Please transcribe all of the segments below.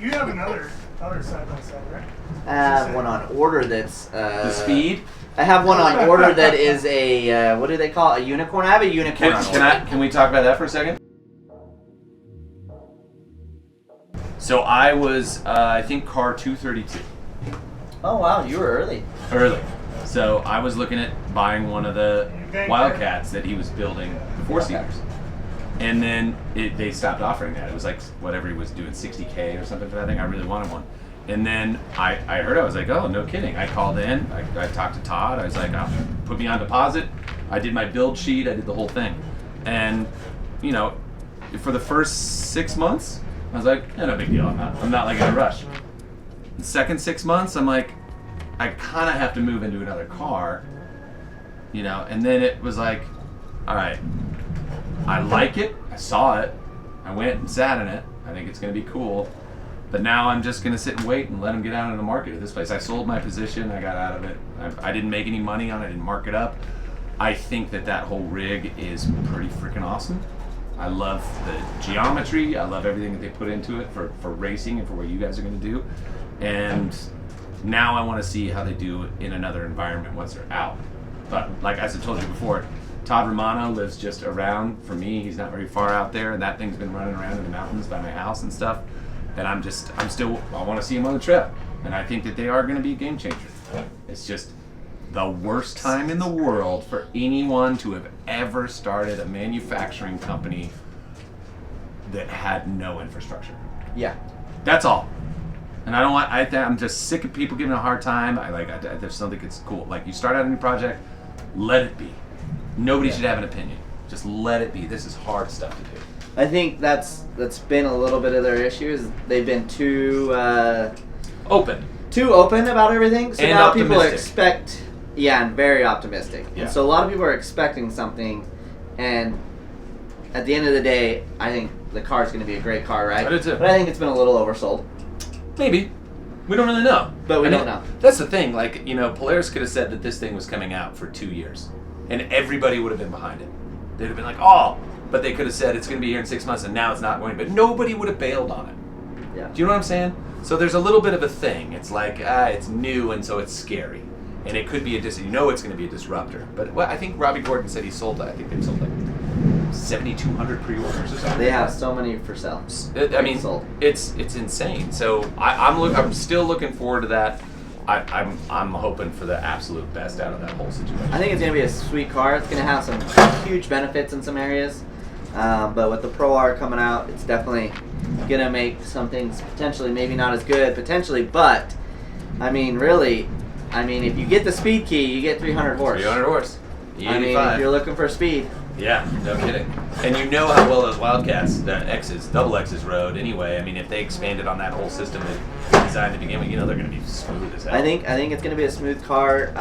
You have another side by side, right? I have one on order that's the Speed. I have one on order that is a what do they call it? A unicorn? I have a unicorn on order. Can we talk about that for a second? So I was, I think, car 232. Oh wow, you were early. Early. So I was looking at buying one of the Wildcats that he was building, the four-seaters. And then they stopped offering that. It was like whatever he was doing, $60K or something for that thing. I really wanted one. And then I heard it. I was like, oh, no kidding. I called in. I talked to Todd. I was like, put me on deposit. I did my build sheet. I did the whole thing. And, you know, for the first 6 months, I was like, no big deal. I'm not like in a rush. The second 6 months, I'm like, I kind of have to move into another car, you know. And then it was like, all right, I like it. I saw it. I went and sat in it. I think it's going to be cool. But now I'm just going to sit and wait and let them get out of the market at this place. I sold my position. I got out of it. I didn't make any money on it. I didn't mark it up. I think that whole rig is pretty freaking awesome. I love the geometry. I love everything that they put into it for racing and for what you guys are going to do. And now I want to see how they do it in another environment once they're out. But like as I told you before, Todd Romano lives just around for me. He's not very far out there, and that thing's been running around in the mountains by my house and stuff. And I want to see him on the trip. And I think that they are going to be a game changer. It's just the worst time in the world for anyone to have ever started a manufacturing company that had no infrastructure. Yeah. That's all. And I'm just sick of people giving a hard time. I just don't think it's cool. Like, you start out a new project, let it be. Nobody should have an opinion. Just let it be. This is hard stuff to do. I think that's been a little bit of their issue. Is they've been too open about everything. So and now optimistic. people expect, and very optimistic. Yeah. And so a lot of people are expecting something, and at the end of the day, I think the car is going to be a great car, right? I do too. But I think it's been a little oversold. Maybe. We don't really know. But we don't know. That's the thing. Like, you know, Polaris could have said that this thing was coming out for 2 years, and everybody would have been behind it. They'd have been like, oh, but they could have said it's going to be here in 6 months, and now it's not going. But nobody would have bailed on it. Yeah. Do you know what I'm saying? So there's a little bit of a thing. It's like, it's new, and so it's scary. And it could be it's going to be a disruptor. But I think Robby Gordon said he sold, I think they've sold like 7,200 pre-orders or something. They have so many for sale. I mean, it's insane. So I'm still looking forward to that. I'm hoping for the absolute best out of that whole situation. I think it's going to be a sweet car. It's going to have some huge benefits in some areas. But with the Pro R coming out, it's definitely going to make some things potentially maybe not as good, potentially. But, I mean, really, if you get the speed key, you get 300 horse. 300 horse. E85. I mean, if you're looking for speed. Yeah, no kidding. And you know how well those Wildcats, the double X's rode anyway. I mean, if they expanded on that whole system that designed to begin with, you know they're going to be smooth as hell. I think it's going to be a smooth car.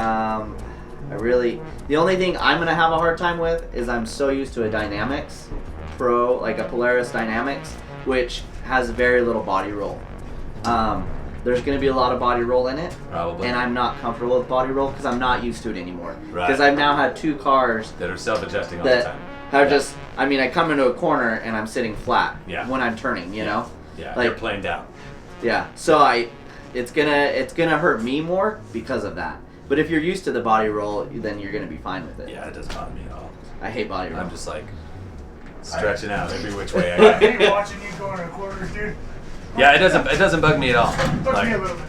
The only thing I'm going to have a hard time with is I'm so used to a Dynamics Pro, like a Polaris Dynamics, which has very little body roll. There's going to be a lot of body roll in it. Probably. And I'm not comfortable with body roll because I'm not used to it anymore. Right. Because I've now had two cars that are self-adjusting all the time. I come into a corner and I'm sitting flat when I'm turning, you know? Yeah, like, they're playing down. Yeah, so it's gonna hurt me more because of that. But if you're used to the body roll, then you're gonna be fine with it. Yeah, it doesn't bother me at all. I hate body roll. I'm just like stretching out every which way I I can. hate watching you go in the corners, dude. Yeah, it doesn't bug me at all. Bugs me a little bit.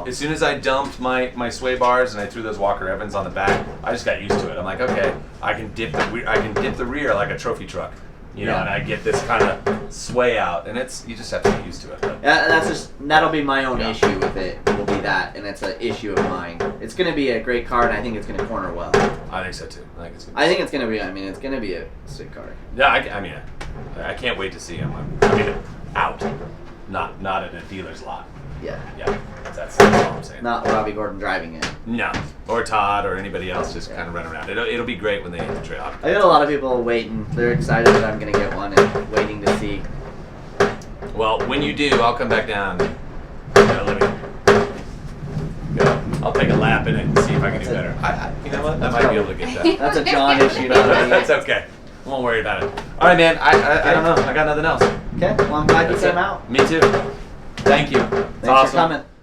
As soon as I dumped my sway bars and I threw those Walker Evans on the back, I just got used to it. I'm like, okay, I can dip the rear like a trophy truck, you know, and I get this kind of sway out, and you just have to get used to it. That'll be my own issue with it. Will be that, and it's an issue of mine. It's gonna be a great car, and I think it's gonna corner well. I think so too. It's gonna be. It's gonna be a sweet car. Yeah, I can't wait to see him. Out, not in a dealer's lot. Yeah, that's all I'm saying. Not Robby Gordon driving it. No, or Todd or anybody else just kind of run around. It'll be great when they hit the trail. I got a lot of people waiting. They're excited that I'm gonna get one and waiting to see. Well, when you do, I'll come back down. I'll take a lap in it and see if I can do better. You know what? I might be able to get that. That's a John issue, not me. That's okay. I won't worry about it. All right, man. I don't know. I got nothing else. Okay. Okay. Well, I'm glad you That's came it. out. Me too. Thank you. It's Thanks awesome. for coming.